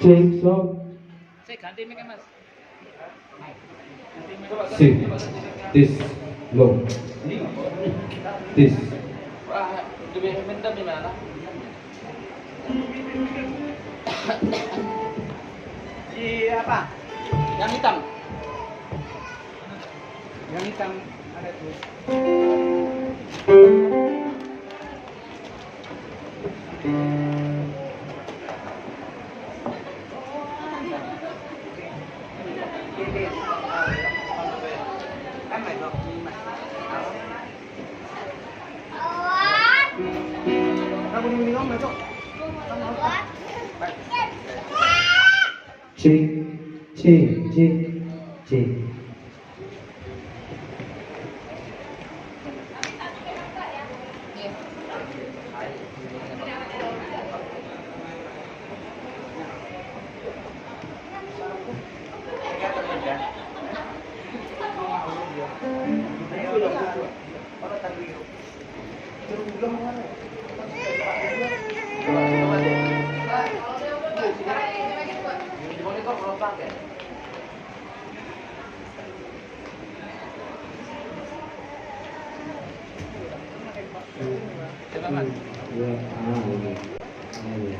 Cek sound. Saya ganti mic Mas. Si. This. Low. This. Wah, lebih mendam gimana? Apa? Yang hitam. Yang hitam ada tuh. Cek. Cek. Cek. Cek. Coba Mas. Ya, ini. Ini.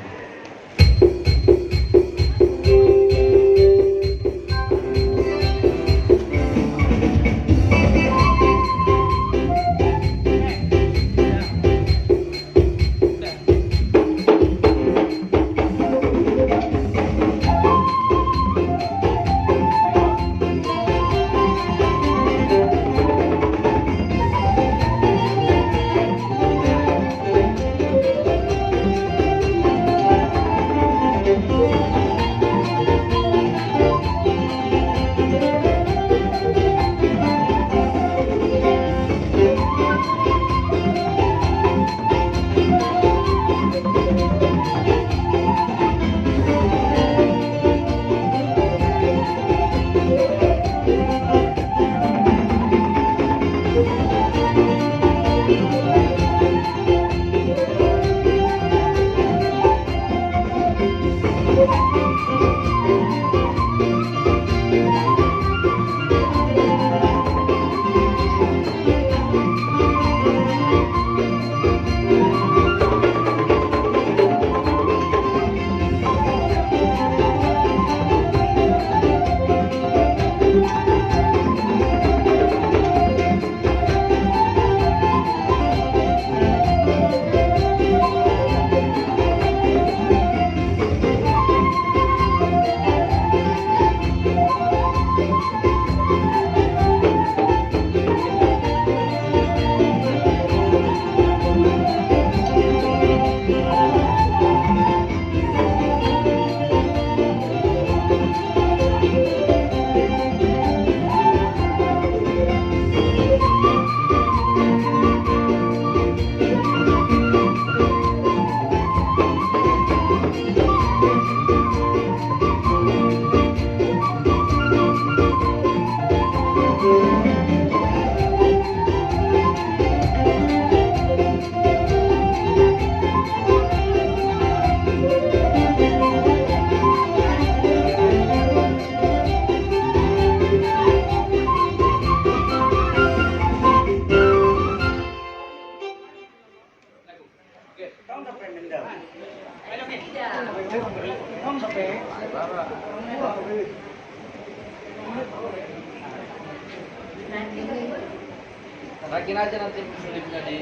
Rakin aja nanti slipnya di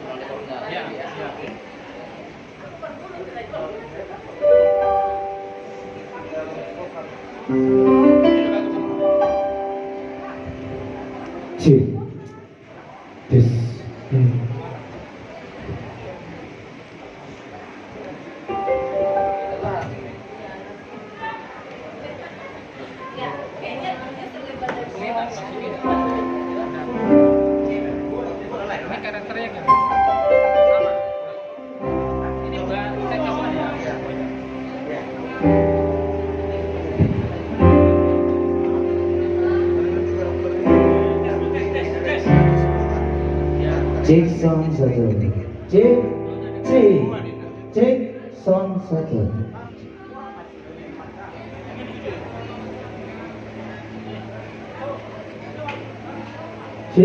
monitornya. Ya, Ya. ya. Cek. This. Ini karakternya kan sama. Ini bukan teknisnya ya. Cek sound satu. Cek. Cek. Cek sound satu. C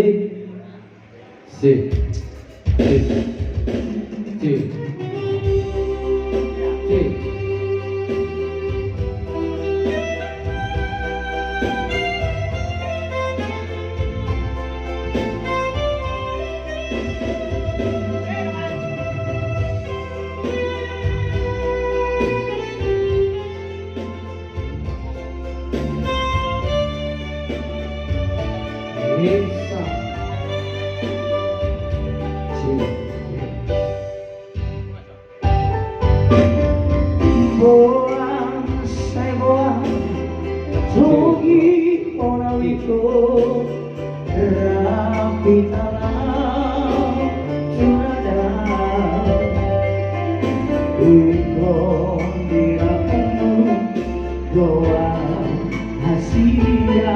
Esa Boang saya boang Jogi orang itu Rapi talam Junada Ikon diraku Doa hasilnya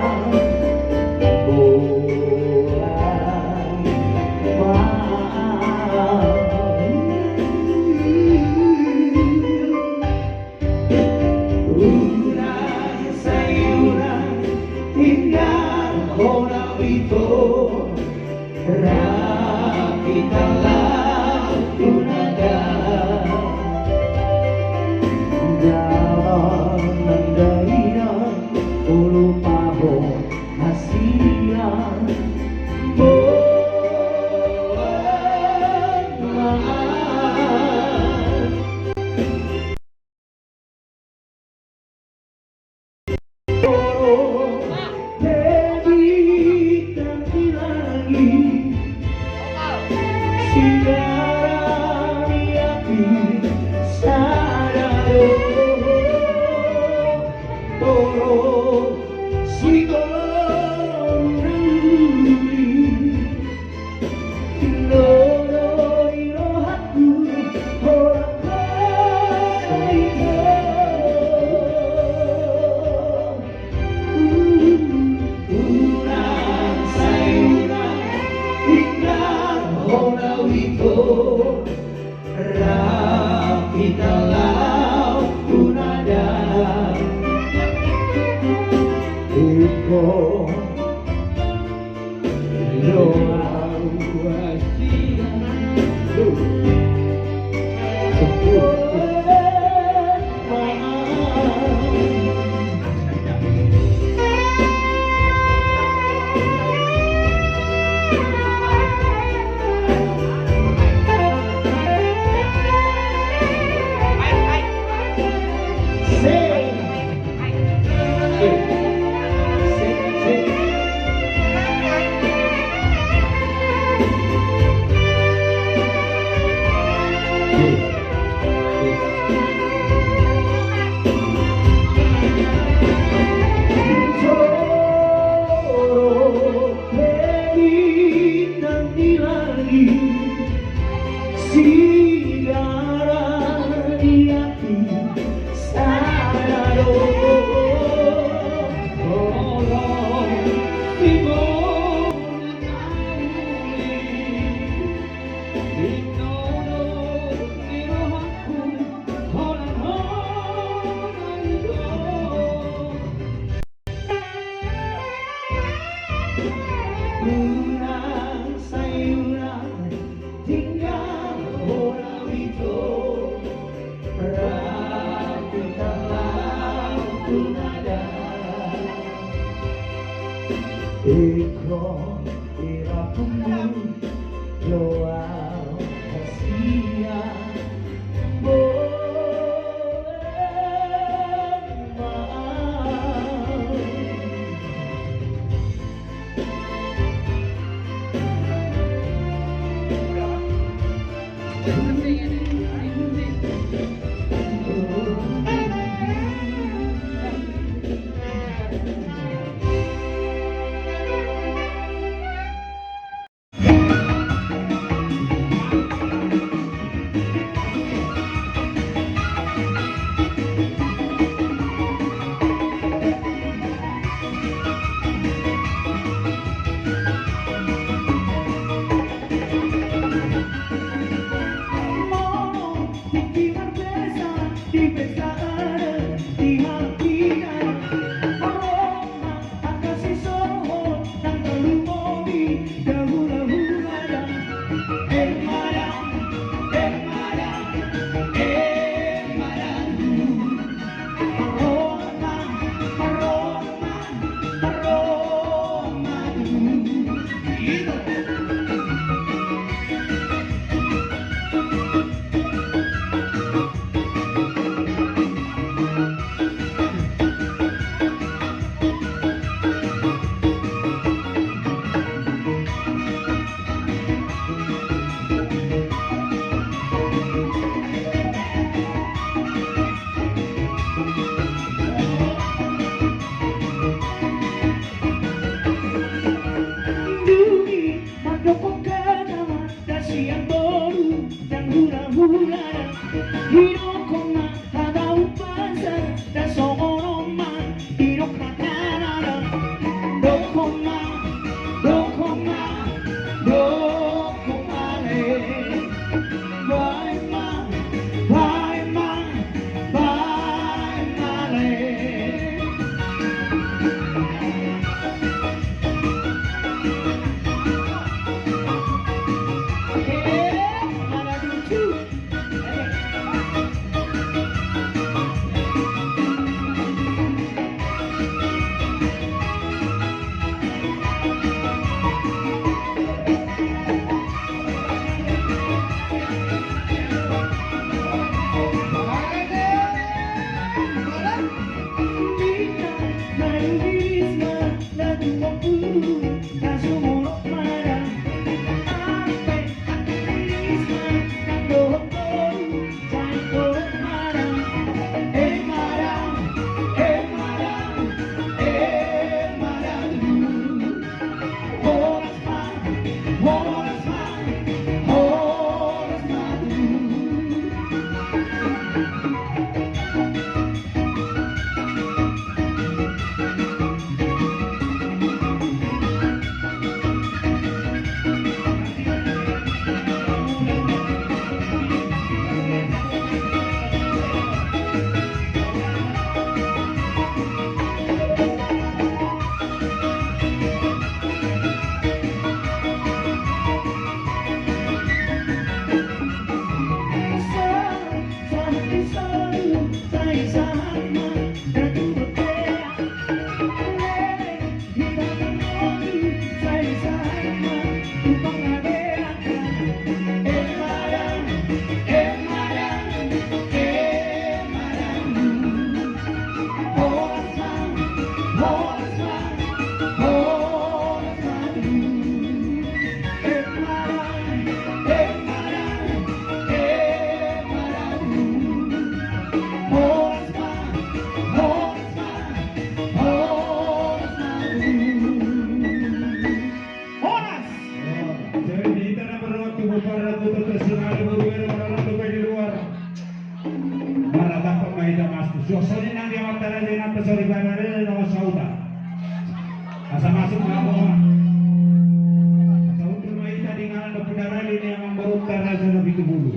Kamu bermain dengan kebenaran ini yang memberutkan rasa itu bulu.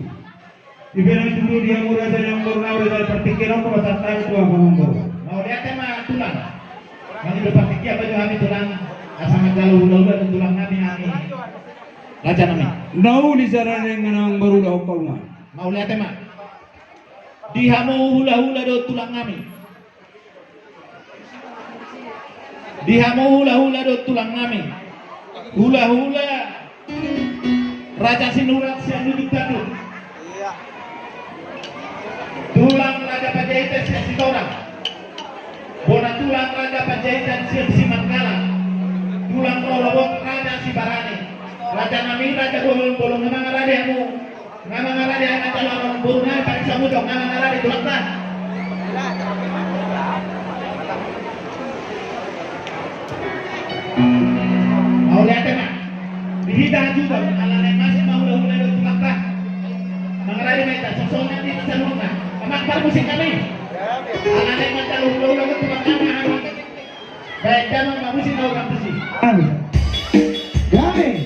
Ibarat itu dulu dia murah dan yang murah dari pertikiran ke pasar tahu itu apa nombor. Mau lihat tema tulang. Kami berpikir apa juga kami tulang. Asal kalau udah dan tulang kami. Raja nami. Nau di sana yang baru dah kau mah. Mau lihat tema. Dihamu hula-hula do tulang kami. Dihamu hula-hula do tulang kami. Hula-hula Raja Sinurat siang duduk tadu. Tulang Raja Pajahitan siang Sitorang. Bona tulang Raja Pajahitan siang Simangkala. Tulang Rolobok Raja Sibarani. Raja Nami Raja Bolong memang Raja mu. Memang Raja yang aja lawan burungan paling samudok memang Raja tulang tak. Mau lihat tak? Dihidang juga, kalau naik masih mau udah tulang tak. Mengerai mereka, sosoknya di salurna. Amak bar musik kami. Kalau naik macam udah tulang kami. Baik, jangan musik kau kamu sih. Kami. Oh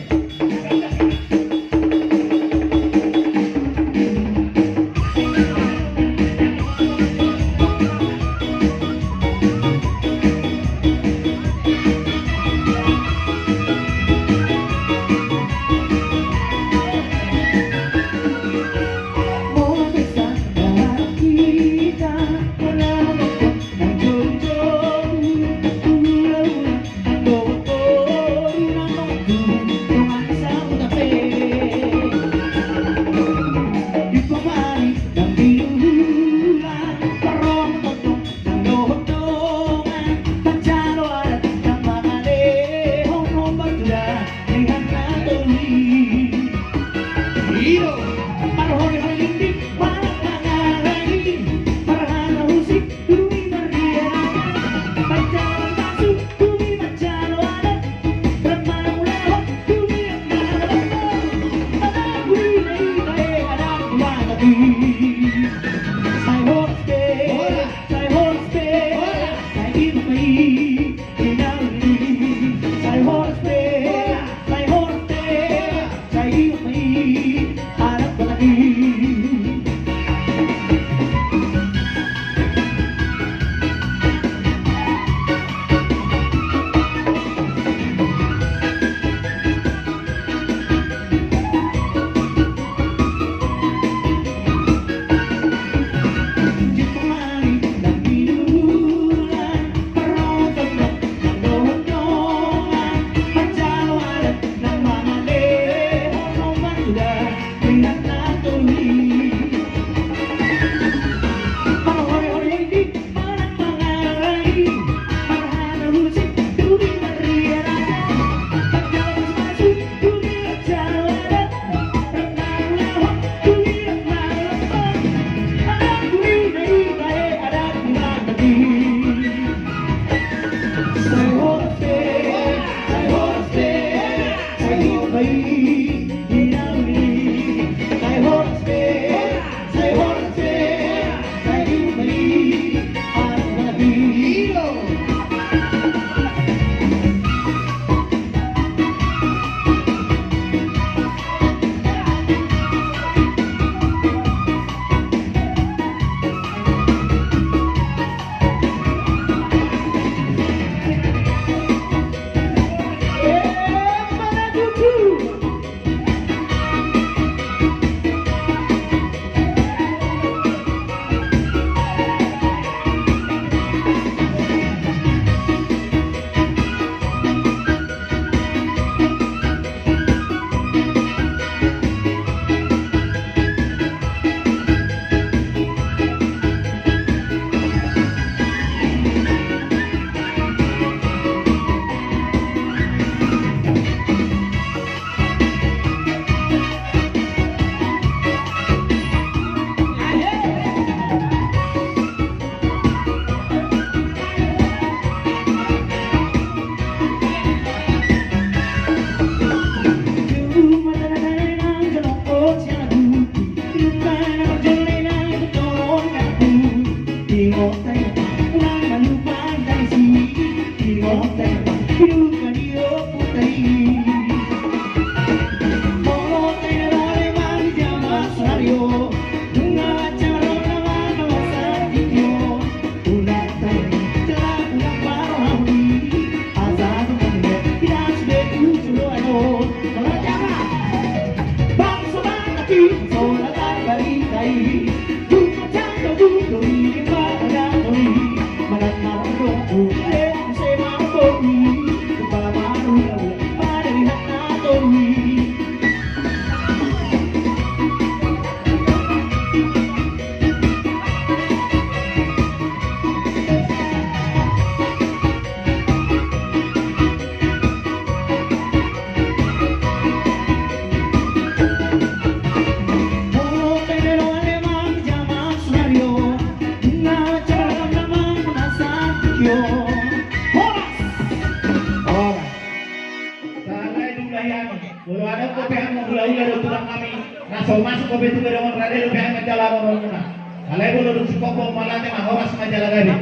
Kalau ada kopi yang mau gula ular tulang kami, masuk kopi itu ke dalam rada kopi yang menjalar orang mana. Kalau ibu lalu si kopo malah tema orang menjalar lagi.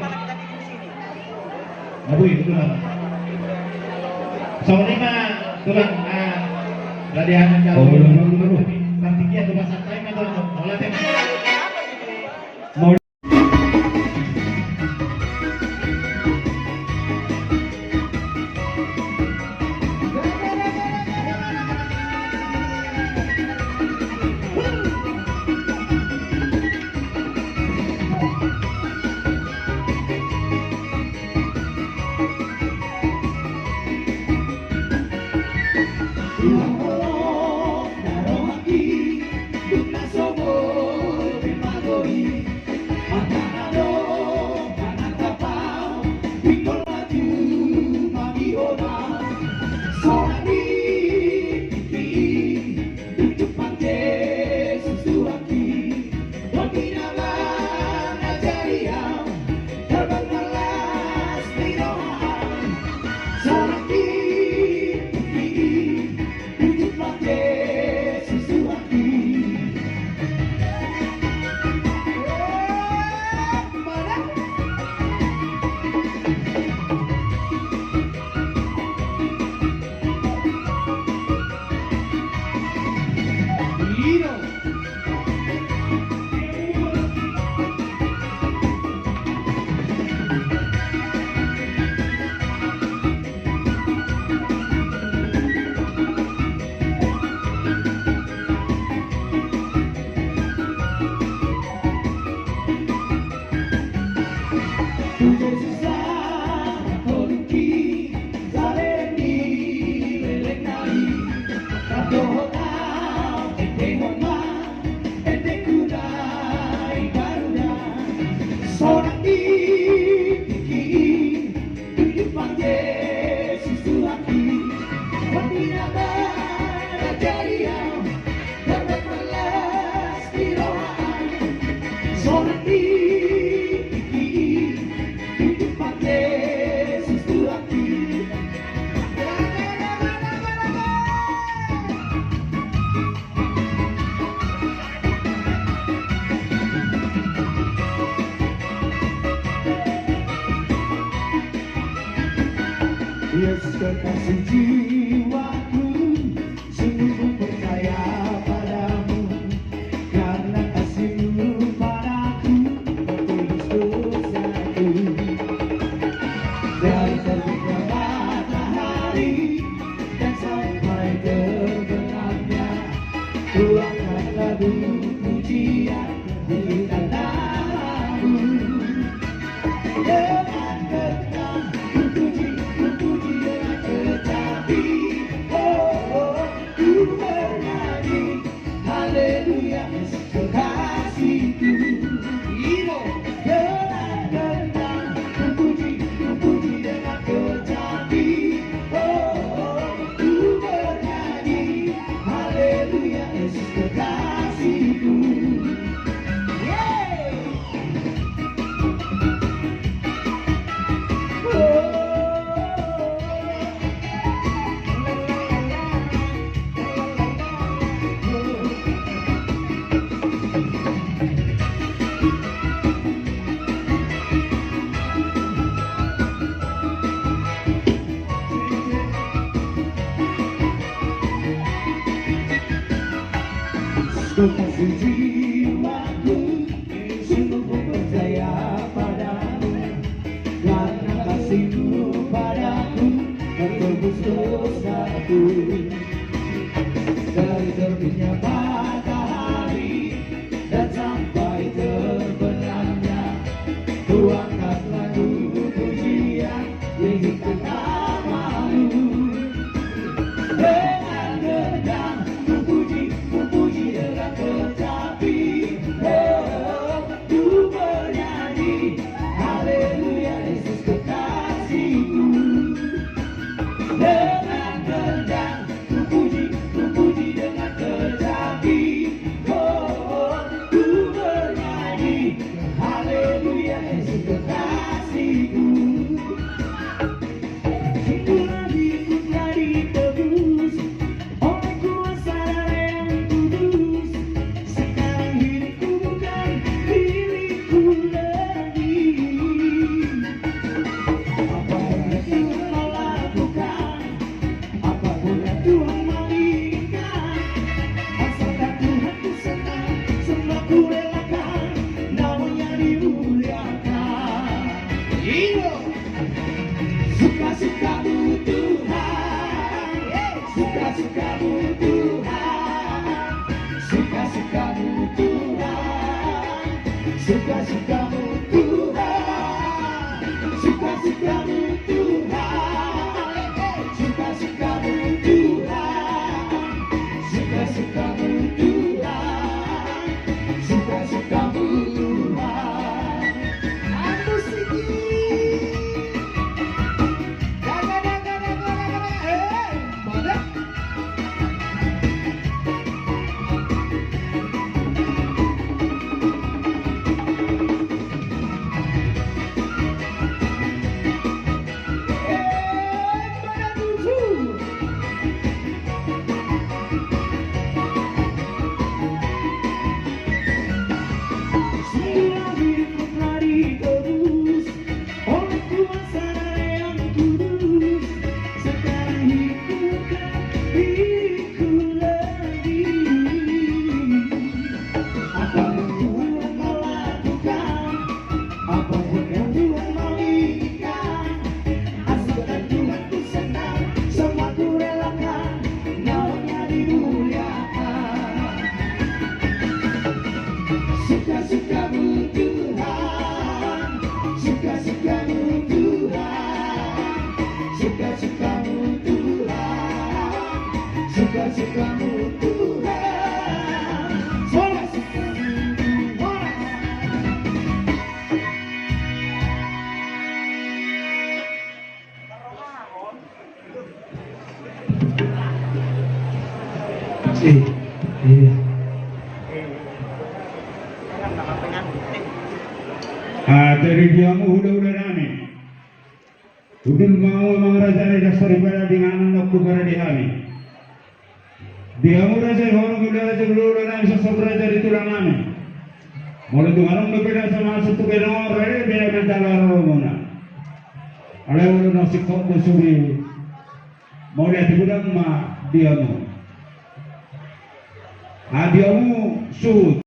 Abu itu nama. Soalnya mah tulang rada yang menjalar. Nanti dia tuh pasang time atau malah tema. Yesus kekasih jiwaku, sungguh percaya padamu, karena kasih-Mu padaku menebus dosaku. Dari terbitnya matahari dan sampai terbenamnya, ku akan lagu pujian di tanah-Mu. Dengan tenang ku puji dengan tetapi kekasih jiwaku, sungguh ku percaya padamu, karena kasihmu padaku tertebus dosaku. Dari terbitnya matahari dan sampai terbenamnya, ku angkat lagu pujian, tinggikan namamu. Dengan gendang ku puji dengan tetapi, oh, ku bernyanyi haleluya Yesus kekasihku. Dengan gendang ku puji dengan tetapi, oh, ku bernyanyi haleluya Yesus kekasihku. Itulah hidupku telah ditebus oleh kuasa yang kudus. Sekarang hidupku bukan milikku lagi. Apapun yang Tuhan mau lakukan, apapun yang Tuhan mau inginkan, asalkan Tuhan ku senang, semua ku relakan, namanya dimuliakan. Suka-sukamu Tuhan, suka-sukamu Tuhan, suka-sukamu Tuhan, suka-sukamu Tuhan, suka-sukamu Tuhan, suka-sukamu Tuhan, suka-sukamu Tuhan, suka-sukamu Tuhan. Aku sedih. Semua hidupku telah ditebus oleh kuasa yang kudus. Sekarang hidupku bukan diriku lagi. Apapun Tuhan mau lakukan, apapun yang Tuhan mau inginkan, asalkan Tuhan ku senang, semua ku relakan, namanya dimuliakan. Suka-sukamu Tuhan, suka-sukamu Tuhan, suka-sukamu Tuhan, suka-sukamu Tuhan, suka-sukamu Tuhan. Iya. Dari diamu udah nami. Udin mau mengerajai dasar ibadah dengan anak kubara di hari. Diamu raja orang udah raja dulu nami sosok raja di tulang nami. Mulai tu orang berbeda sama satu beda orang beda mental orang mana. Ada orang nasi kau kusuri. Mau lihat di gudang mah diamu. Diamu suut.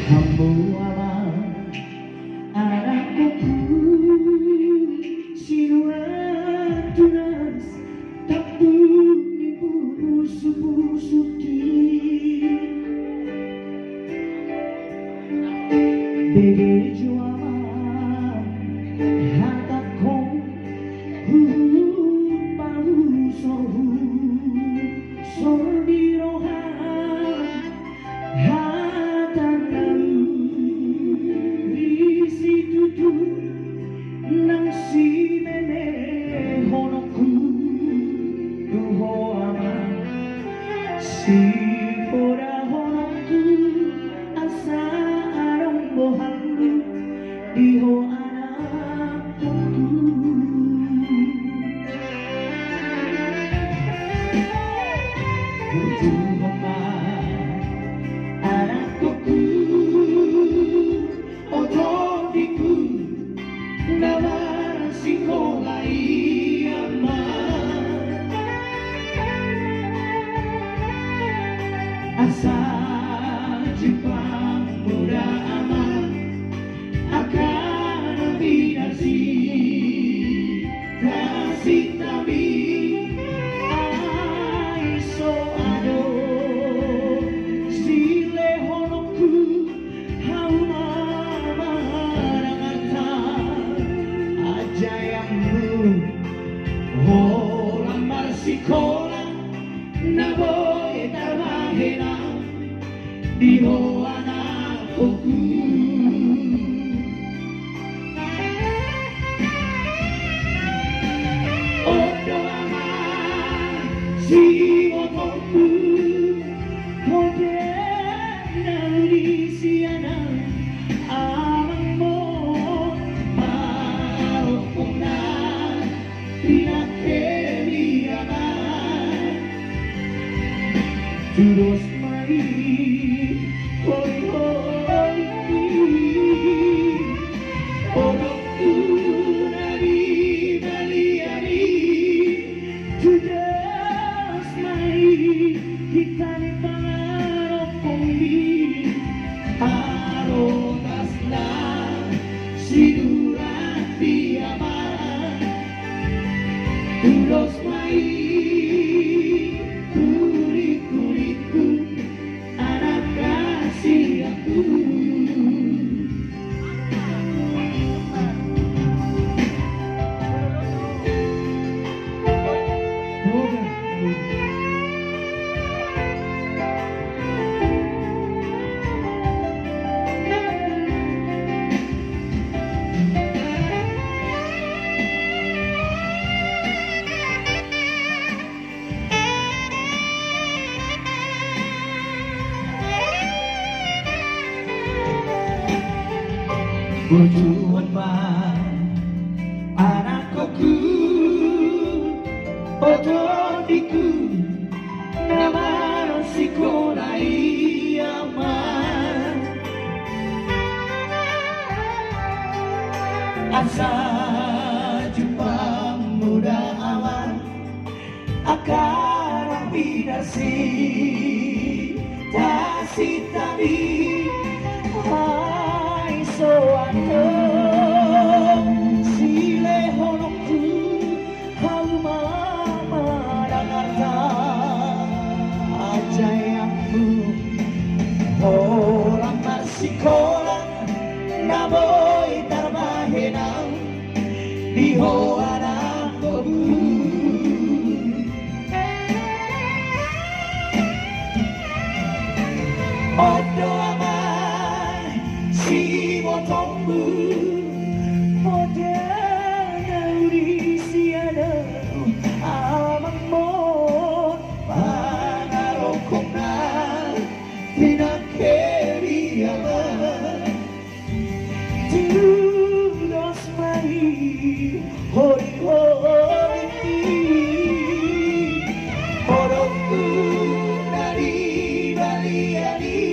Hambu alam anakku sinuan tunas tak buni busuk-busuk Dede jualan hatak kong paru sohu sordi rohan hatan isi tutu nang si mene honoku duho aman si pora honoku asa arong bohangu diho anakku siduran diaman terus main kulit-kulitku anak kasih aku. Berjuang anak koku otodiku nama sekolah aman asa jumpa muda awan akar bidasi tasik tadi soato sile honokku halma maragarta ajayaku orang masikola naboy tarmahenang di hoana kobu odo aman si motombu modana urisiana amangmo pangarokona tinakeriama tudos mai hori-hori orokku dari baliani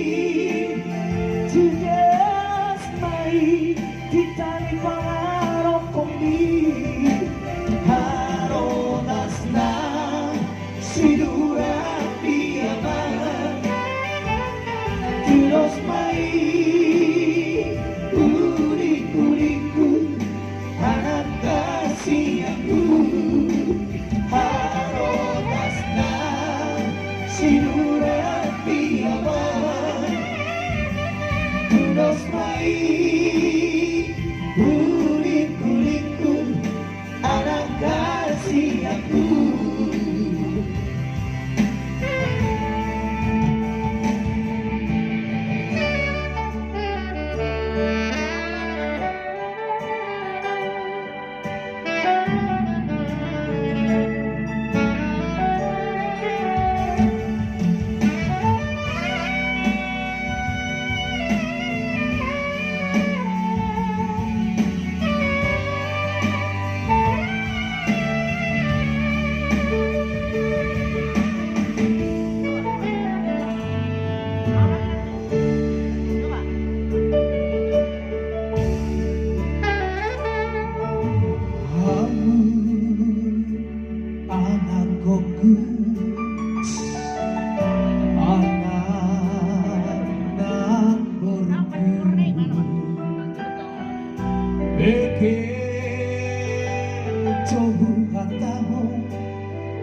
tugas mai ditani pangarokoni harodasna sidura diaman tudos mai uri-uriku anak kasih aku harodasna sidura diaman tudos mai uri-uriku anak kasih aku.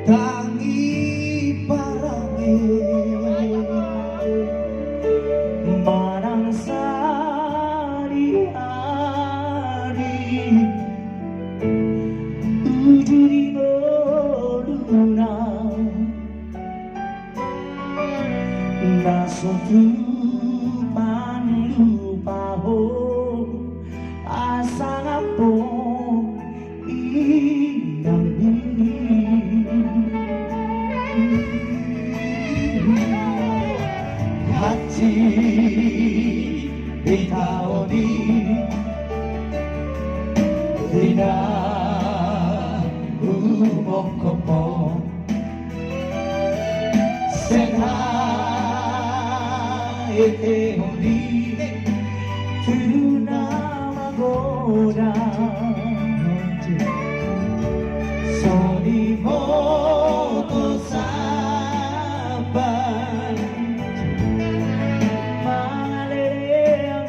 Tangi parange marang sari-ari ujuri luna nasotu panlupaho asangapo hati ditaoni tidak umokopo senha eteoni tuna magoda soni moto sabar mengalir yang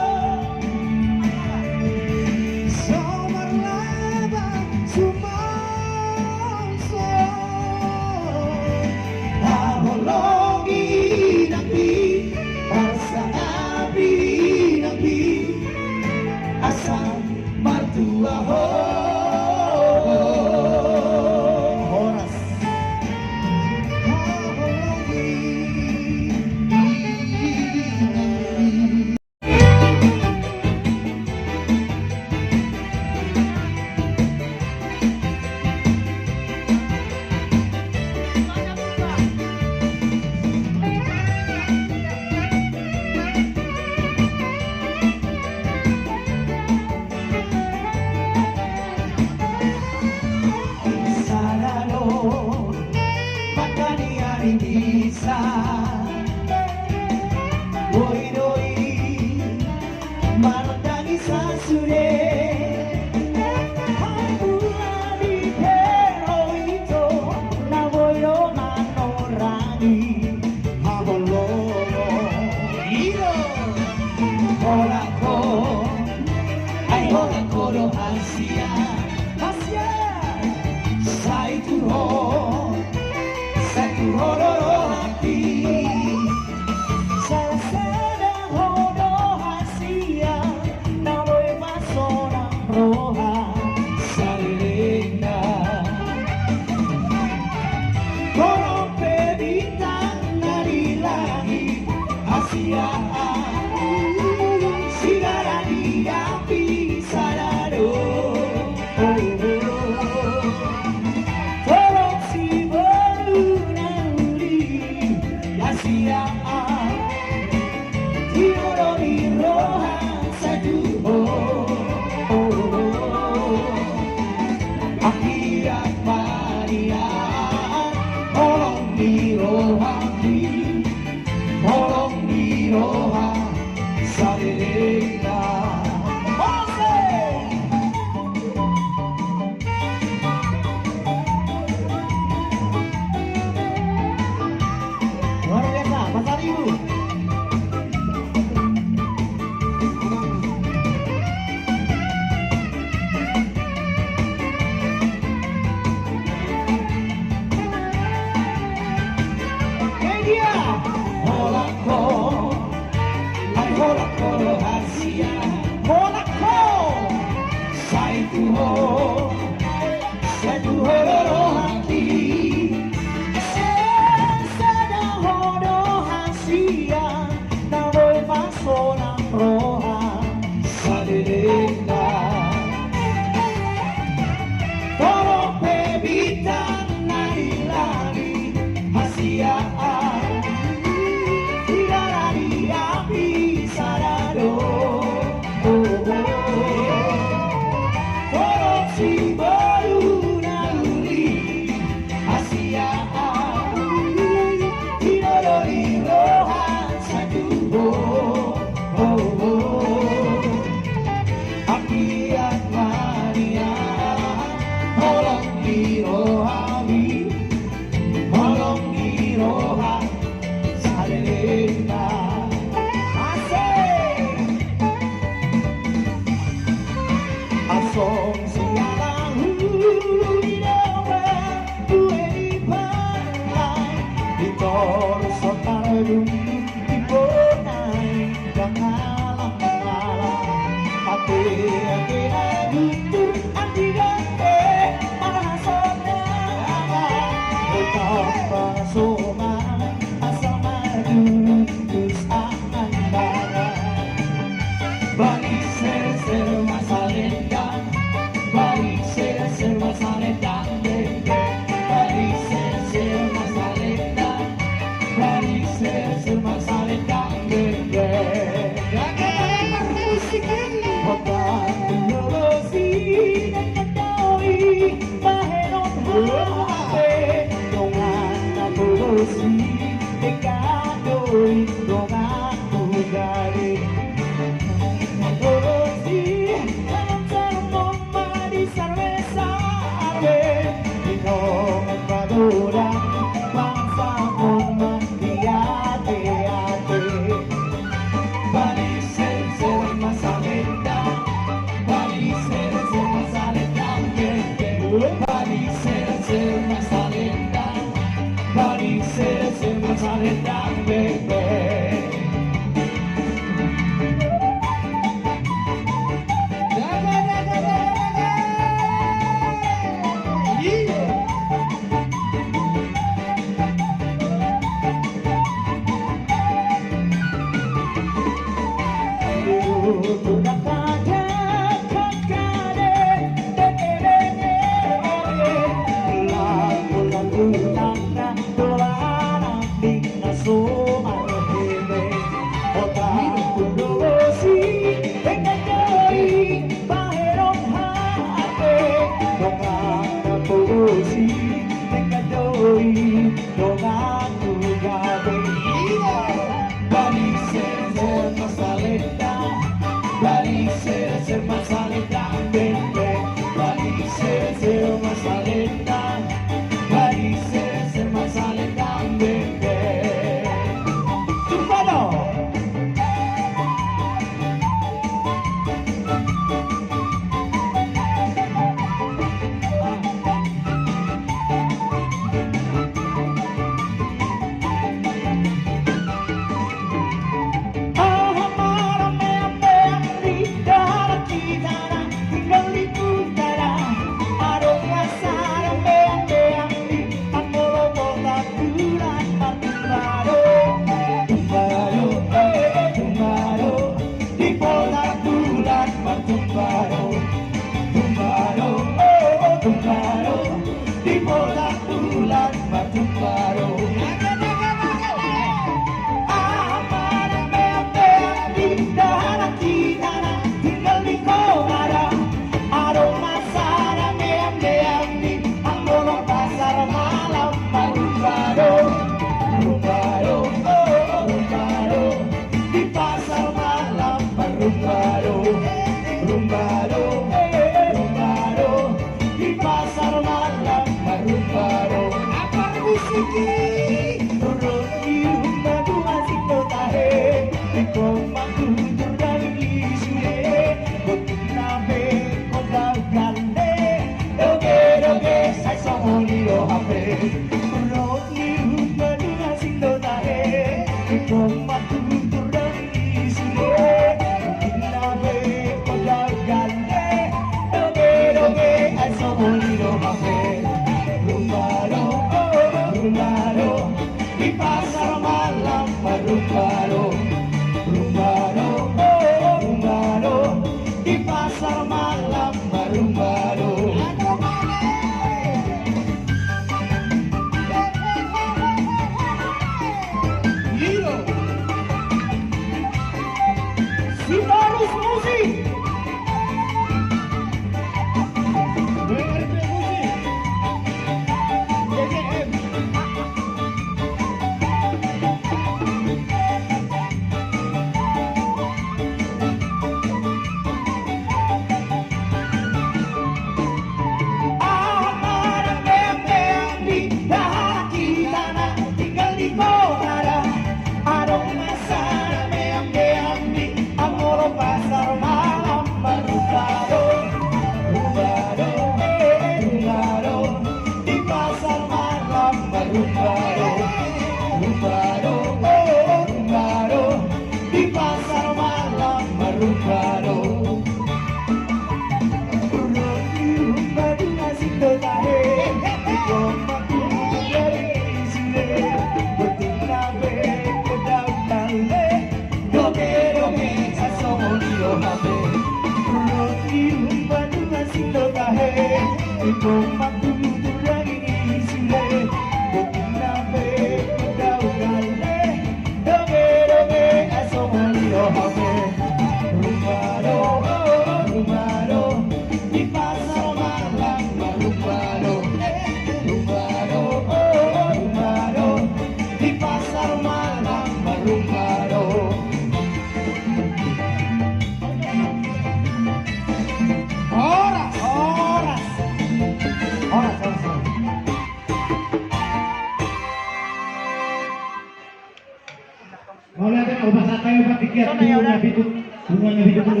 Mau lihat obat sakai obat dikit dulu nabi itu hubungannya itu dulu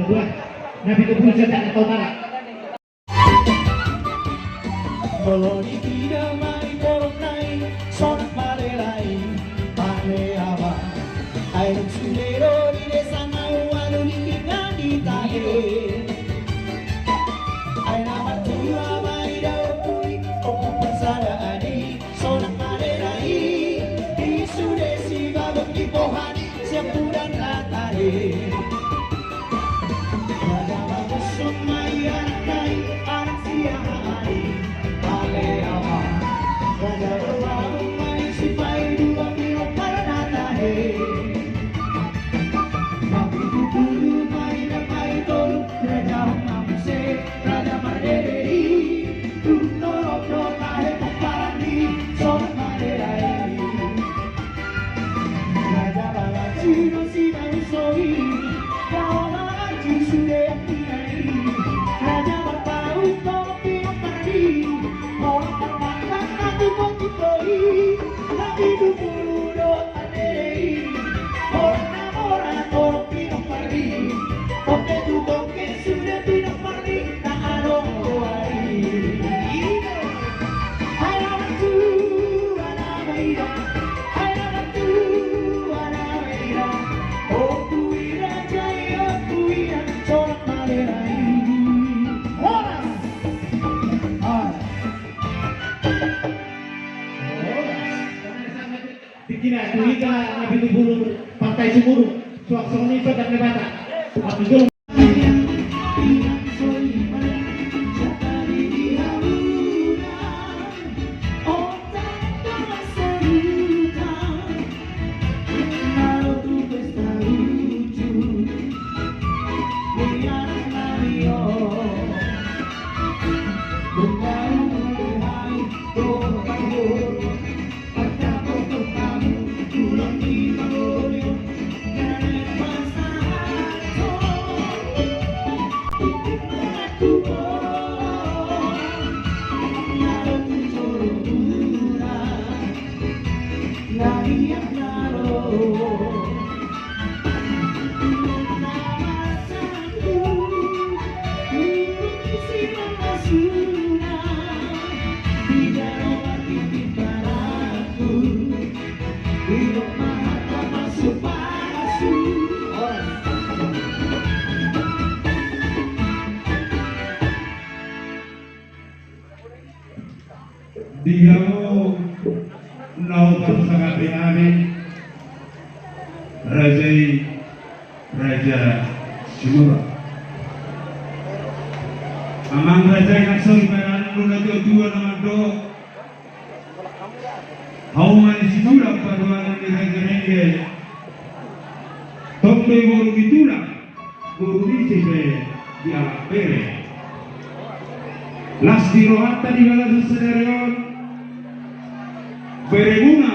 dua nabi itu pun saya tak tahu tak. Boloni tidak mai koronai sonak malelai paleaba air sulero di desa Naualu tinggal di Tage air nama tua mai daun pui oku persada adi sonak malelai di sudesi babak di pohon siap bulan latare raja bagus mai anak siang hari Aleama, raja berwarung main sipai dua kilo pada he. Tapi dulu main apa itu raja ngamse, raja marderi, turok tahe parani, sobat maderai. Raja balaci dosi soi, kau maju sudah tinai. Raja bertahu kopi padi. Dikira tuliga nabi itu bulu pantai Sumuru suak-suak itu dan lebata tapi dulu dia mau sangat amin Raja Sumura amang Raja yang sorry pada luna dua nama do hauman Sumura pada luna Raja Renge tombe baru itulah guru di alat bere. Las di rohata di balas sedarion berebuna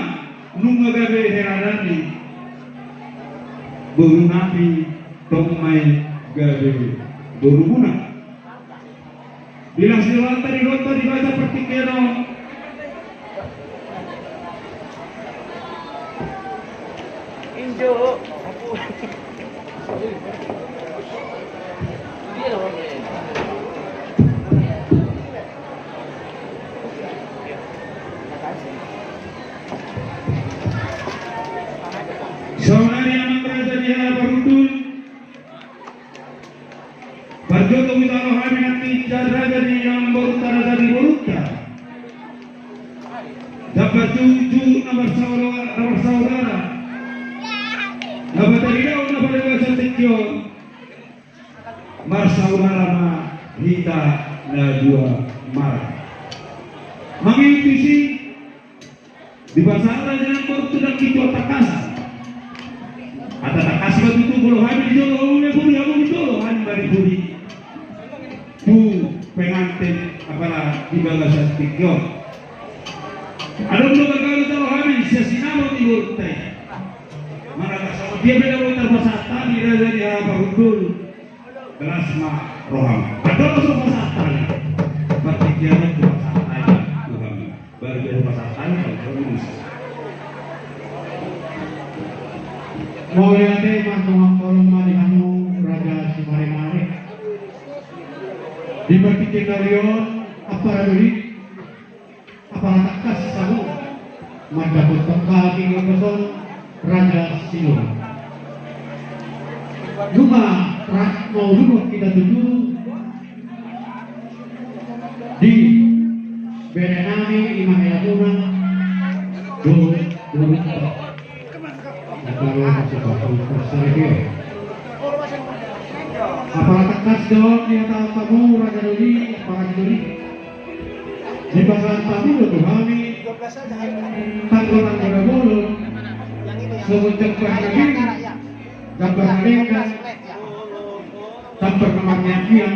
nunga gabe heradani guru nabi tomai gabe berubuna. Bila silata di roto di baca pertikero Injo. Dia loh. Saudari anak raja di Barudul Barjoto Witaro Haminati Raja di Amboruta Raja di Boruta dapat cucu nomor saudara dapat terlihat nomor dewasa tekyo mar saudara ma hita na dua mar mengikuti di bahasa Raja yang bertudak itu takas ada takas itu bulu habis jolo oleh bulu yang jolo han bari buli tu pengantin apalah di balasan tikyo ada belum berkali tahu habis sia sinamo di burtai mana sama dia beda mutar pasata di raja di Barudul belasma roham ada masuk pasata berarti dia itu pasata Tuhan baru dia pasata kalau bisa mau lihat mangkong marihanu Raja Simarimari di berpikir kalian apa dulu apa takas sabu mandaput kaki lepasan Raja Silo Duma mau dulu kita tuju di Berenami Imam Yaduna dulu aparat takas dong dia tahu kamu Raja Doli aparat Doli di pasaran tamu tuh kami tanggungan jaga bulu semenjak lagi gambar mereka gambar kamarnya kian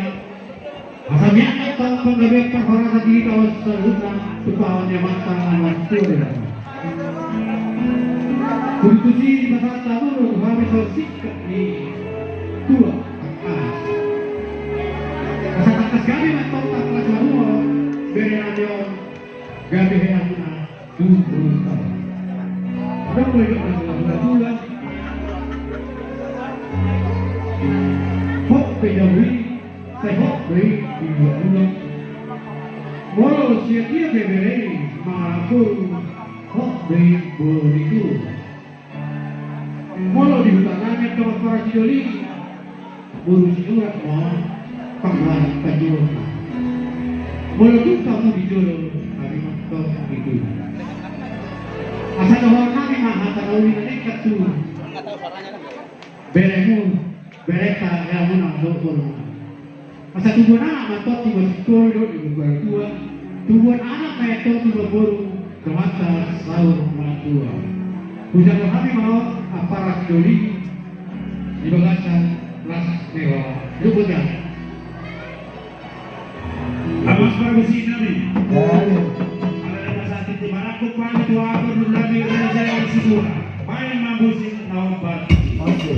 asalnya apa penggabek perhormatan di kawasan hutan tupawannya mantan anak tua Kurikusi di pasar tamu tuh kami sosikat di dua takas kami mantap takas semua berenang gabi yang dulu ada boleh bulan hok pejawi saya hok beri di bulan walau siapa beri mengaku hok beri beriku walau di hutanannya kalau para joli buru siurat mau panggilan penjual walau tu kamu dijolo hari makan itu asal orang kami mah tahu ini nekat tu beremu bereka yang mana doktor asal tubuh anak matok tiba sikor di tua tubuh anak matok tiba baru kemata sahur matua hujan kami mau aparat joli di bagasan kelas mewah lupakan Amas permisi nabi ada saat itu mana aku pamit aku dulu nabi raja yang semua main mabusin nawab oke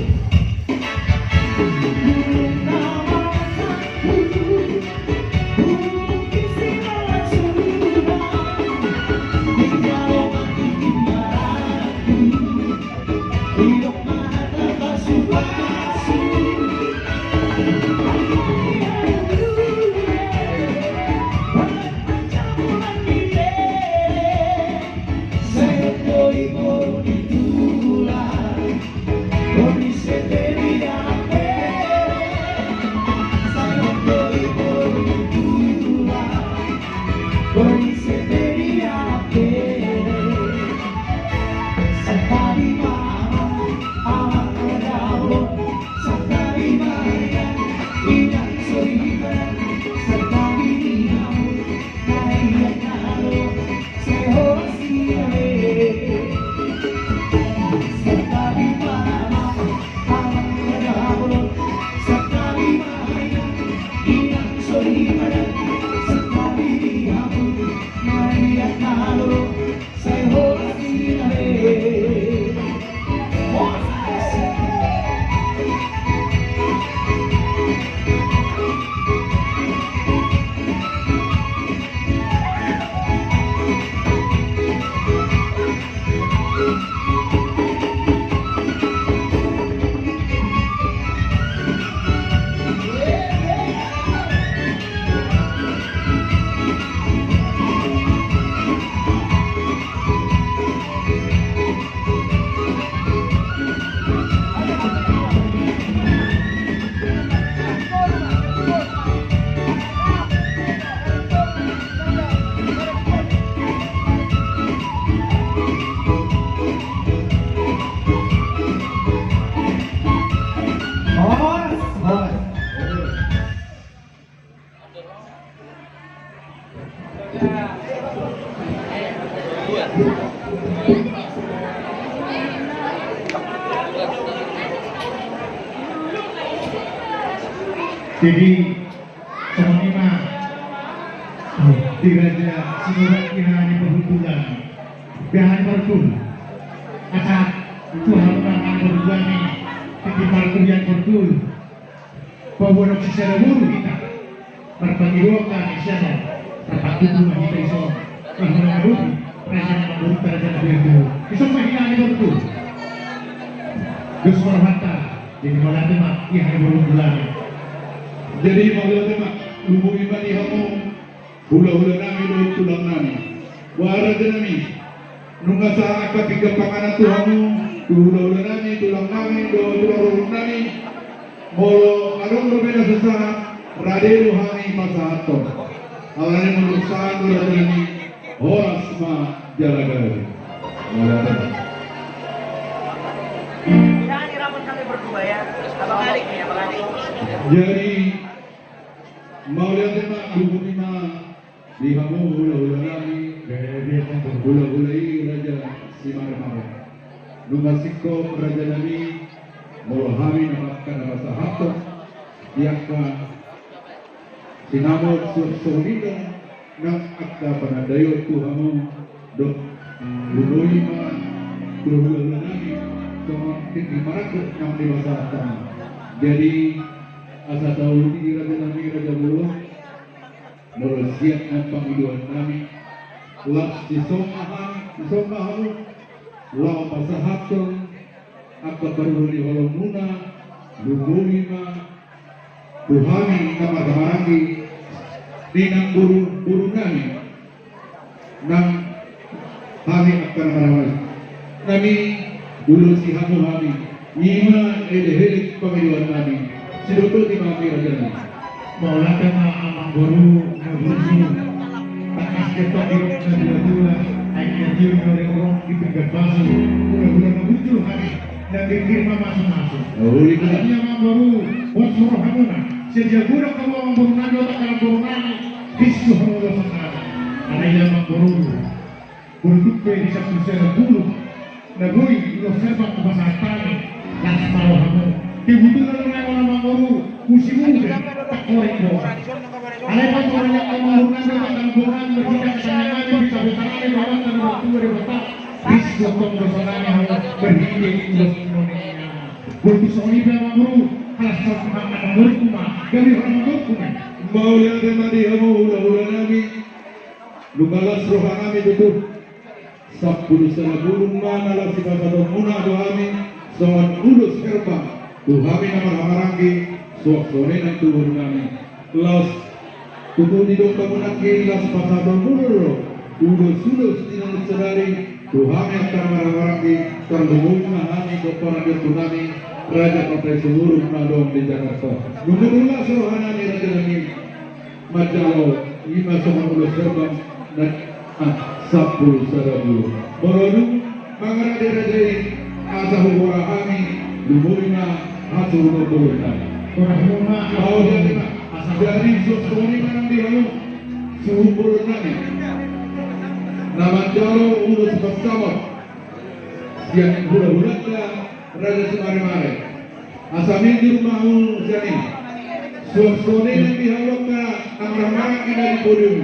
Jadi Sonima Diraja Sinurat Ihani Perhutulan Bihan Pertul Asat Tuhan Rahman Berdulani Titimal Kulian Pertul Pawonok secara buru kita Berpanggilukan Isyana Rapat tubuh kita iso Rahman Arubi Raja Mabur Raja Nabi Iso Mahilani Pertul Gus Marhata Jadi Malatema Ihani Perhutulani. Jadi maula tema hubungi bani hamu hula-hula nami do tulang nami wara nami nunga sa kapika pangana tuhamu hula-hula nami tulang nami do tulang nami molo arong do beda sesa radelu hani masahato awalnya menusan do nami horas ma jalagari maula tema. Jangan dirambut kami berdua ya. Abang adik nih, abang adik. Jadi maula tema hubungi ma di hamu hula-hula nami hula-hulai raja Simarmara Numasiko raja nami Molohami namakan rasa hato Yaka Sinamot Sursorida Nang akta panadayo tuhamu Dok Lunoy ma hula-hula nami Somat tinggi marakot Nang diwasatan. Jadi asa tahu ini raja nami raja bulu meresiap panggiluan kami lak disomahan lau pasahatun apa perlu holong muna lubulima tuhami nama kamaragi dinang buru nami nang kami akan merawat nami dulu si hamu kami nima ele panggiluan kami sidukul di mami raja nami Maula tema amang guru ngabuju takas ketok di dua akhirnya jiu orang di pinggir basu udah ngabuju hari dan diterima masuk-masuk. Uli kena Ini amang guru bos suruh hamuna sejak guru kamu amang guru nado tak kalau guru nani bisu hamulah sekarang. Ada yang amang guru tupe di satu sera bulu nagui lo serba kebasatan dan malu hamu. Kebetulan orang amang guru musim muda tak korek doa. Alai pas orangnya mengurungkan akan kurang bertindak kesanangannya bisa bertangan orang dan waktu berdebat. Bis gotong dosananya berhindi ulas Indonesia. Untuk soni berapa guru halas sama akan berkuma dari orang berkuma. mau yang tema di hamu hula-hula nami lumalas roha nami tutup 10 sana burung mana lah si pasado muna dohami soan ulus herba dohami nama hamarangi suak-sone nang turun nami las tutu di dong kamu nangki las pasado muna ulus tinang sedari dohami akan hamarangi terhubung nahami kopara bertunami raja kota seluruh nadong di Jakarta numurullah roha nami raja nami Majalo 510 serban dan 10 serabu Borodung mangara dere asahu warahami lumurina hasu nuruna Orang rumah mau dari sosoni manang dihalu suhubur nani nama jalo urus bersama siang hula-hula raja semare-mare asami di rumahmu siang sosoni yang dihalu ka amramara dari podium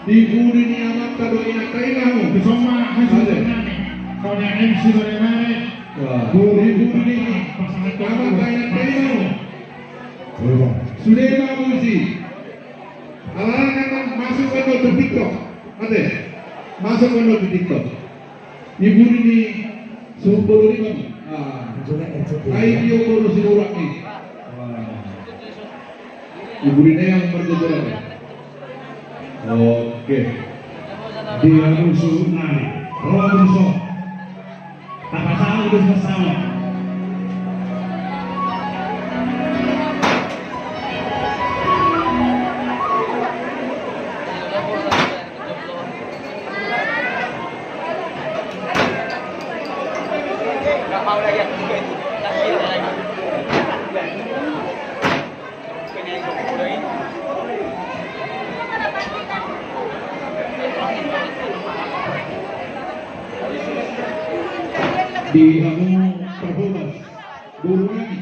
di budi ni amat kado ina kainamu bersama hasil nani. Kalau yang MC bagaimana? di budi amat kaina kainamu Sudah lima polisi. Alarm masuk ke nol TikTok. Ada? Masuk ke nol TikTok. Ibu ini sumber lima. Ayo dia urus orang ini. Ibu ini yang berjalan. Oke. Dia musuh nani. Roh musuh. Tak pasang udah bersama. Nggak mau lagi yang ketiga itu. Tasbih lagi. Di kamu performance guru lagi.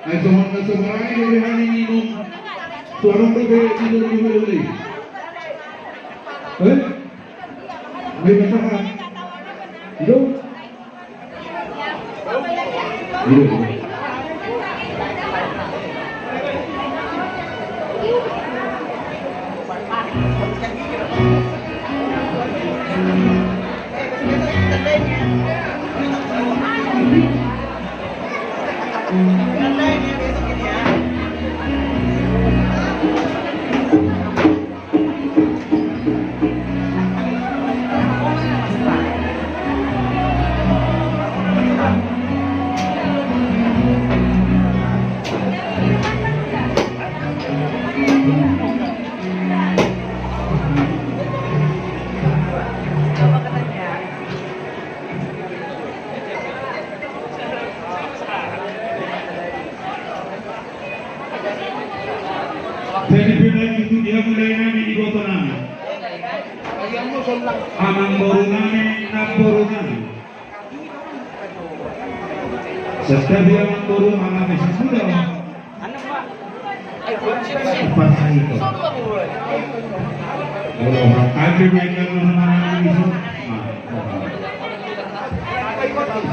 Ayo semarang ini hari minum suara berbeda tidur di beli. Ayo masalah. Hidup. Hidup. Jadi bila itu dia mulai nami di kota nami. Amang baru nami, nak baru nami. Setiap dia amang baru anak besar sudah. Apa saya itu? Kalau orang kafir mereka mengenai itu.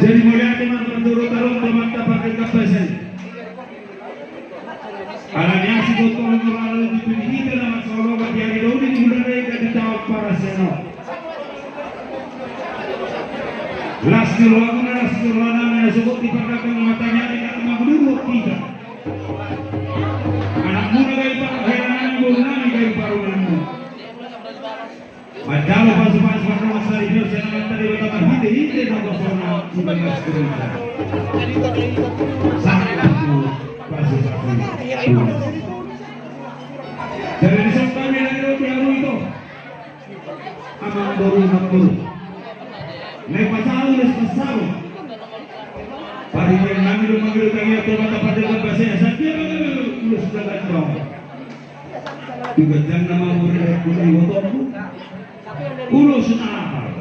Jadi mulai teman berturut-turut teman pakai kapasan. Alanya si botol lalu dipilih dalam solo bagian dulu dimulai dari tahap para seno. Las keluarga sebut dipandangkan matanya dengan menggulung tiga. Anak muda dari heran gulungan dari paruanmu. Padahal pas masa itu senang tadi bertambah hide dengan sona bukan masker. Sangat jadi disampaikan dari baru itu amang baru lepas tahun pasal pari yang manggil kami atau mata pada bahasa saya lulus dengan kau juga jangan nama murid waktu urus apa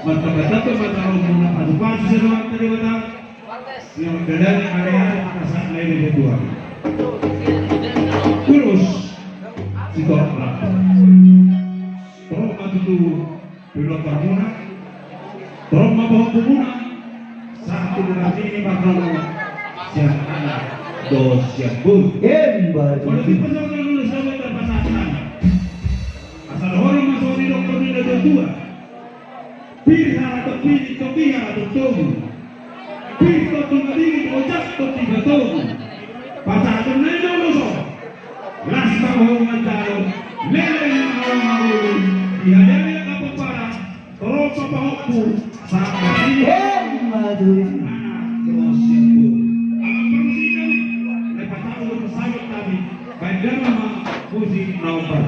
mata rumah pas sesuatu tadi mata yang dari area atas lain kedua urus si dokter Roma itu belum berguna Roma bawa berguna satu generasi ini bakal siap anak dos siap bun kalau dipasang dulu sampai terpasang asal orang masuk di dokter ini ada dua pilih atau pilih atau tunggu pilih tunggu ini ojak atau tiga tunggu pasang itu dulu so Rasta Mahomantaro, Lele Mahomantaro, Ihadari Kapapara, Toropa Pahoku, Sama Ini, Terus Siambu. Alam persikan, lepas tahun bersayap kami, Bandar Nama Puji Naupar.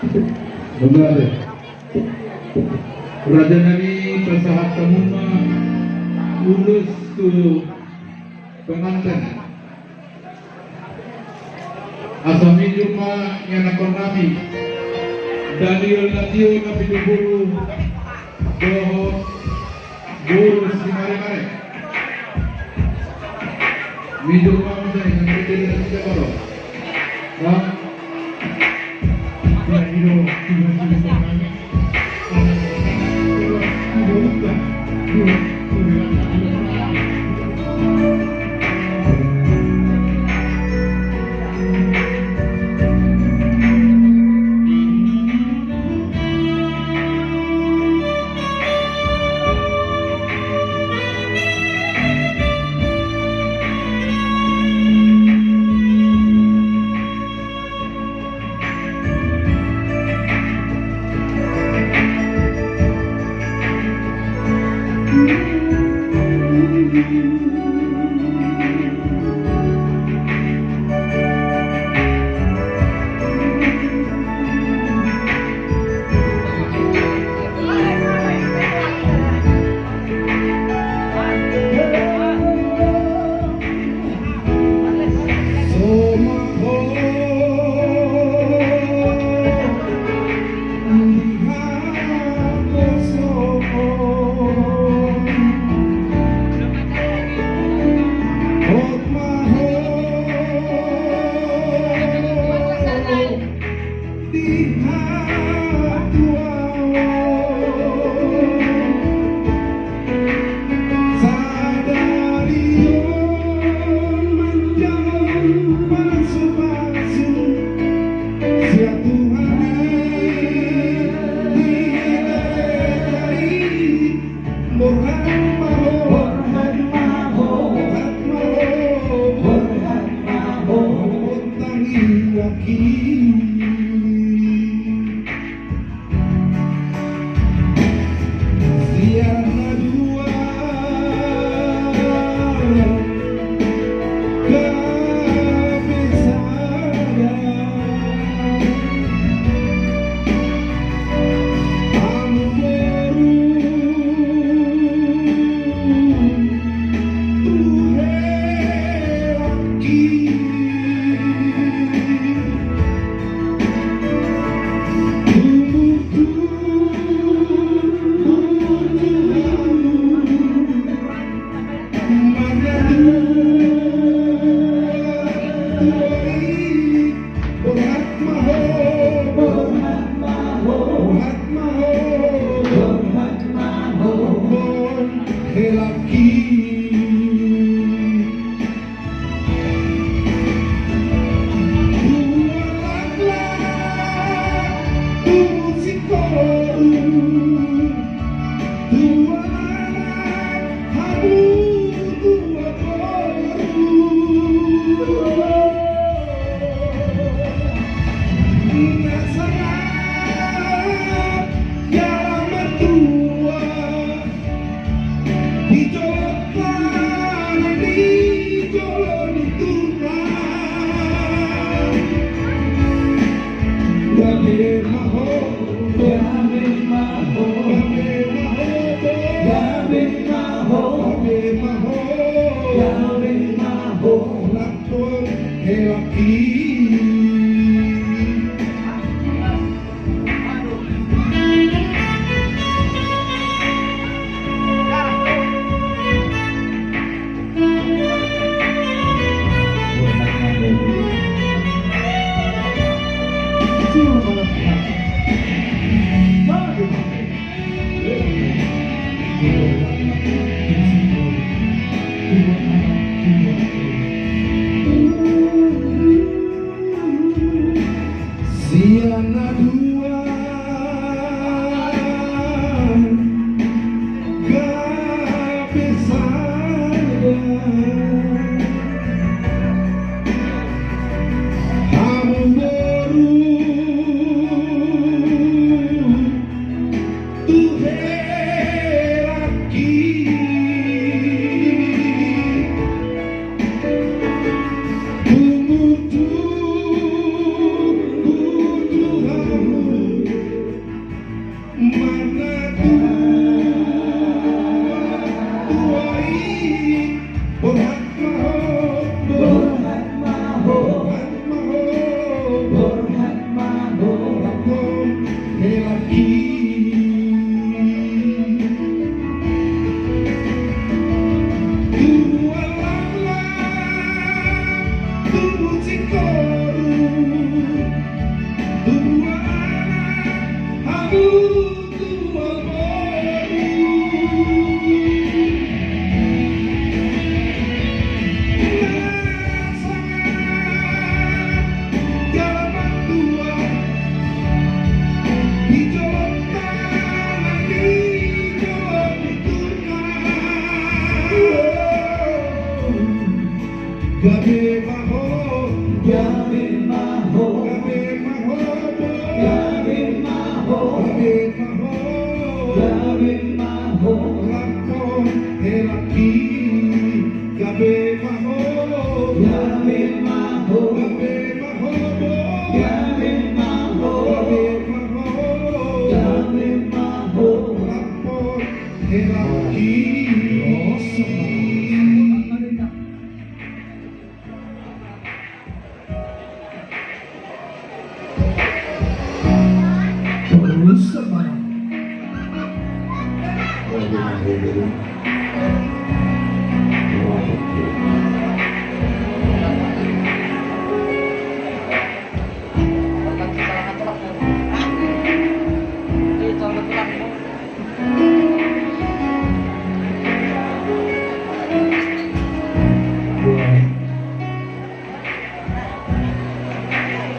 Benar. Raja Nani pesahat kamuma lulus tu pengantin. Asami Juma yang nak kami Daniel Natio na pinuburu doho guru si mare-mare. Video kami yang kita tidak baru. Nah,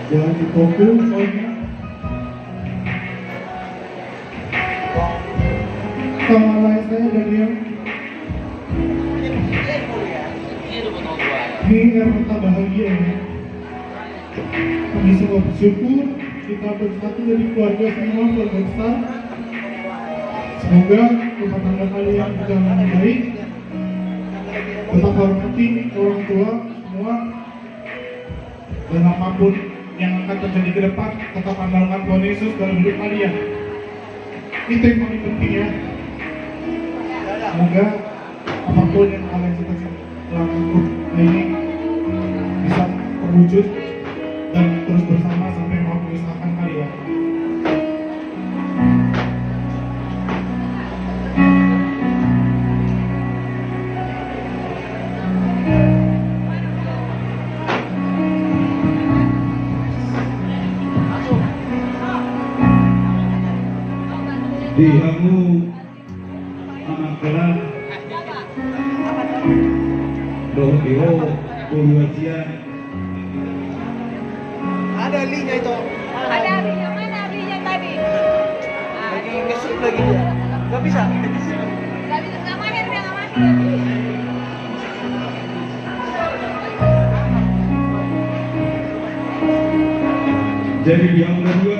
Jangan dipukul soalnya. Sama lain saya dan dia. Ini yang kita bahagia ya. Kami semua bersyukur kita bersatu dari keluarga semua keluarga besar. Semoga rumah tangga kalian berjalan baik. Tetap hormati orang tua semua. Dan apapun yang akan terjadi ke depan, tetap andalkan Tuhan Yesus dalam hidup kalian. Itu yang paling penting ya. Semoga apapun yang kalian lakukan ini bisa terwujud dan terus bersama sampai mau memisahkan kalian. Dihamu anak kelas Doh Dewo Purwajian Ada linknya itu. Ada apinya, mana apinya tadi? Lagi nge-shoot lagi dia. Gak bisa. Gak bisa, gak mana dia gak masih. jadi yang kedua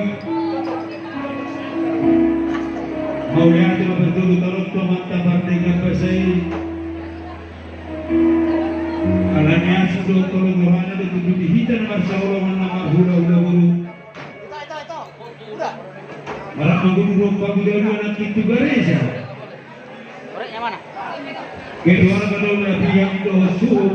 mau lihat yang berturut-turut mata partai Kapasai alanya sudah turun rohana dituduh dihitan masa Allah nama hula-hula buru Itu. Udah. malah menggurung pagudara anak itu garesa Orangnya mana? kedua kadang nabi yang itu suruh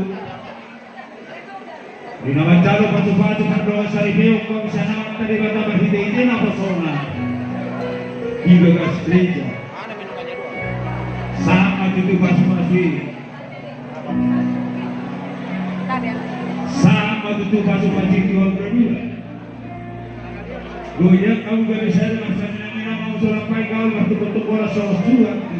di nama calo patu-patu berdoa saribeo kau bisa nama tadi kata berhita itu apa sona hingga gas gereja Mana minumannya dua? sama itu pasti Tadi ya. sama itu pasti Tuhan berdua goyak kamu gak bisa maksudnya mau sampai kau waktu bentuk orang saus juga di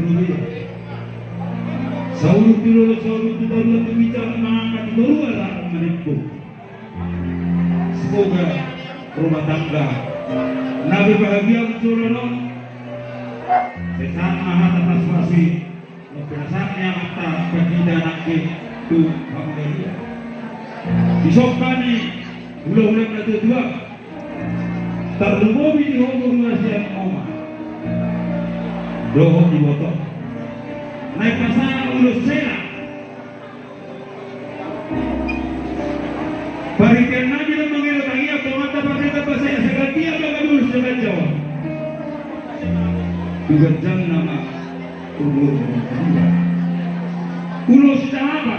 Saul itu baru bicara mengangkat baru lah menipku. Semoga rumah tangga Nabi bahagia mencurono setan maha atas masih berasanya mata bagi danake tu bahagia. Disokani ulang-ulang itu dua terlumobi di homo ruasian oma doho di botol naik pasangan ulus sena barikan nabi dan mengilut lagi atau mata pakai apa saya seganti apa ulus dengan Jawa digerjang nama ulus ulus apa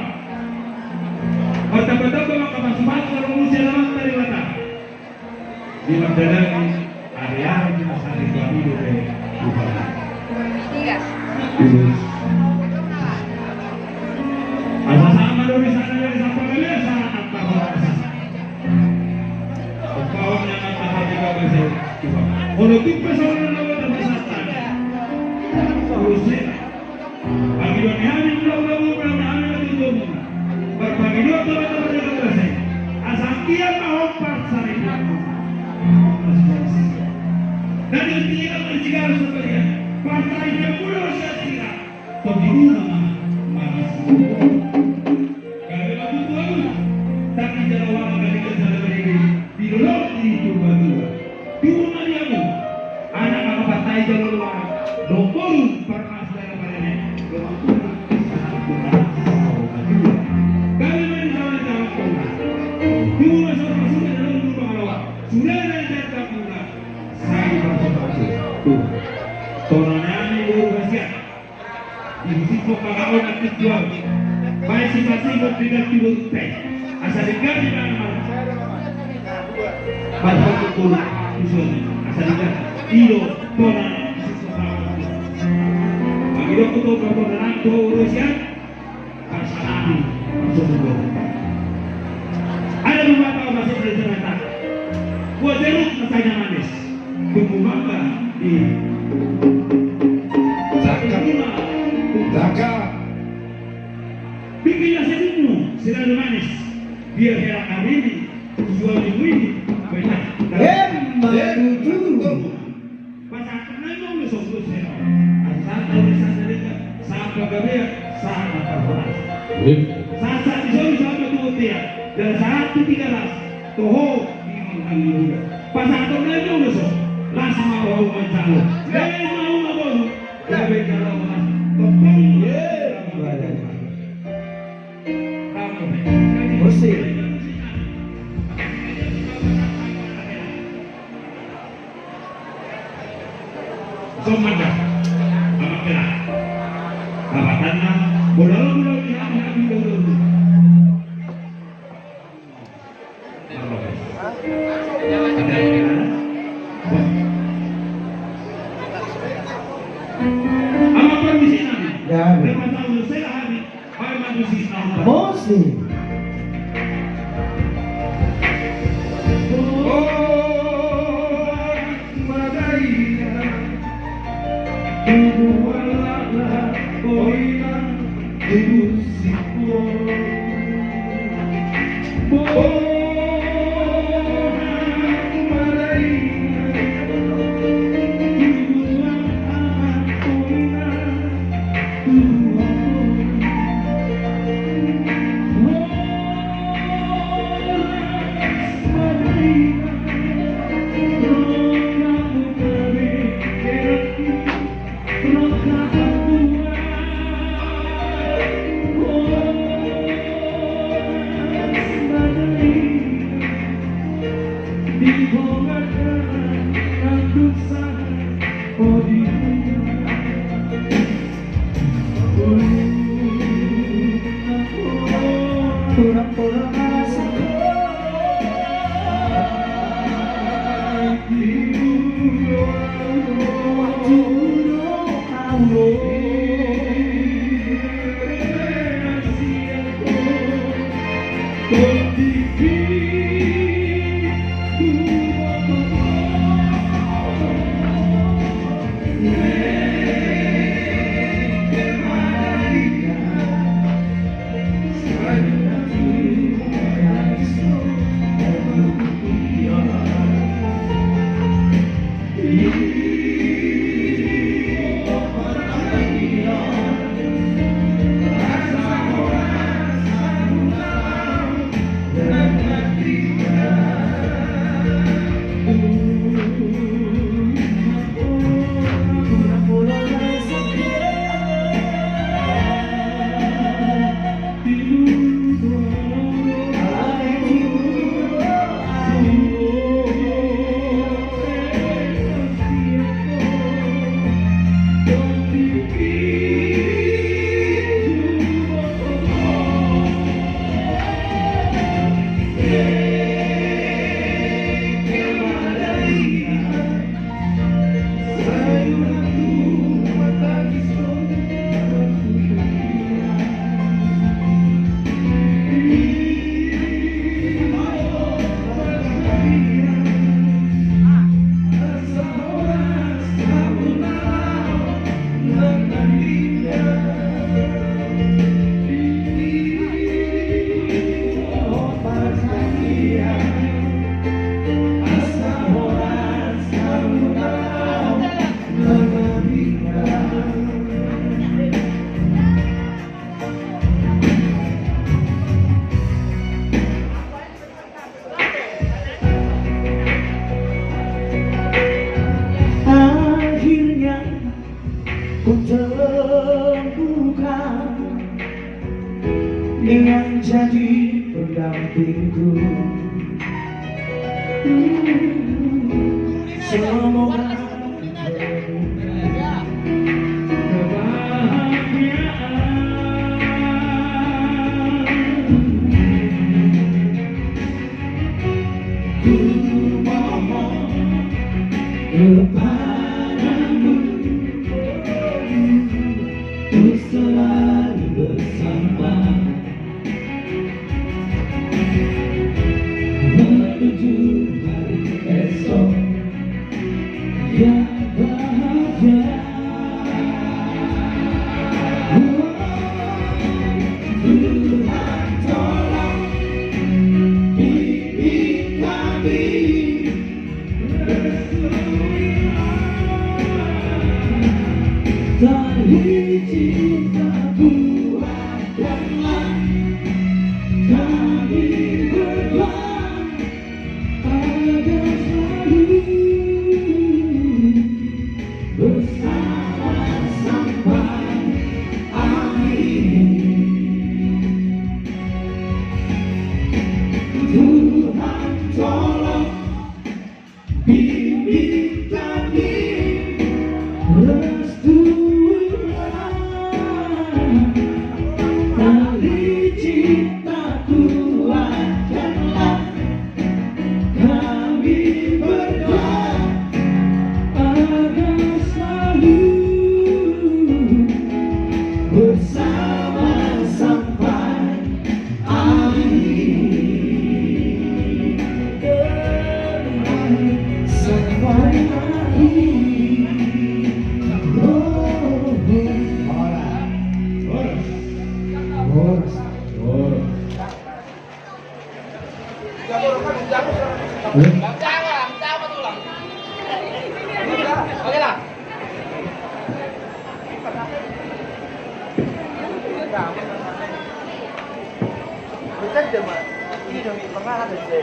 mata-mata maka pas-pas kalau ulus selamat dari mata di Magdalena area di Masari Babi dari Bupati Tiga. ulus asal sama dari sana dari sampai kali sana tanpa bahasa kawan yang tanpa tiga bahasa kalau tipe seorang lawan bersatan urusan bagi dunia ini belum itu berbagi dua teman-teman yang bersih asal dia mau pasar itu dan yang tidak berjigar sebenarnya partai yang pulau saya begitu nama manas kalau itu tuan tapi jangan orang dari kesalahan mereka di luar itu berdua di rumah dia tu anak partai jalur luar doktor pernah saya pada kalau main jalan-jalan di rumah seorang sudah dalam rumah awak sudah ada jatah pula saya bersepakat tuh tonanani urusnya di situ kalau nak jual baik sifat-sifat tidak timbul teh asal diganti mana-mana pada betul usul asal diganti ilo tonan bagi Hidup itu berperan dua urusan kasanabi maksudnya. Ada beberapa bahasa Indonesia. Buat jeruk rasanya manis, tunggu mangga di Zaka. bikinlah senyummu selalu manis, biar herak kami ini jual minggu ini banyak. Pasang kenal dong besok saya. Asal tahu sana mereka sampai kami sangat terberat. Saat di sana tuh dia dan saat 13 toho juga. Pasang kenal dong besok langsung mau mencalo. Mau mau lebih kalau mas topeng Musik. Somada, apa kira? Apa tanah? Bodoh Apa kondisi nanti? Ya. Lima tahun saya hari, hari manusia. Musik. Dengan jadi pendampingku, semoga kebahagiaan kepadamu. yang bahagia. Tuhan tolong bimbing kami, tali cinta kuatkanlah kami berdua agar selalu bersama sampai akhir. Tuhan tolong bimbing kami, restuilah tali cinta kuatkanlah kami berdua agar selalu bersama sampai akhir. Sampai akhir. Jangan tulang. Oke lah. Bukan cuma ini dong, pernah ada di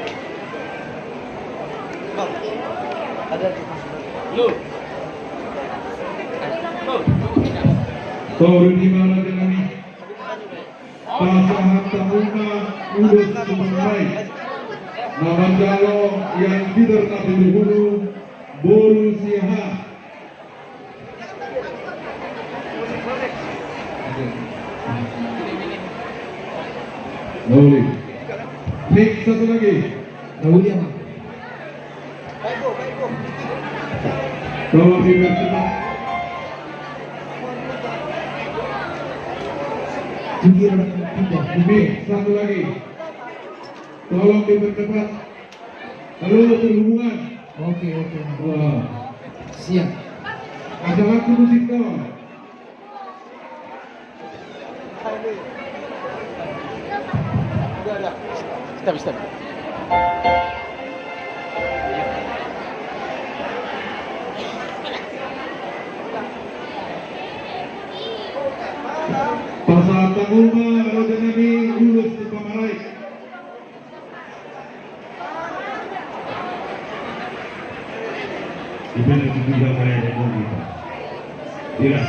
ada di Lu. Turun di mana dengan ini? Pasangan Tahuna Udus Kemenai. Nama calon yang tidak terlebih dahulu Bolu Siha. Boleh. Klik satu lagi. William. Tolong dipercepat. Jungkir pindah. Klik satu lagi. Tolong dipercepat. Halo perhubungan. Oke. Wah. Siap. Ada waktu musik tolong. Stop. Pasangan Tahuna Rodanami Udus Kemenai. Di mana juga berada di kita. Tidak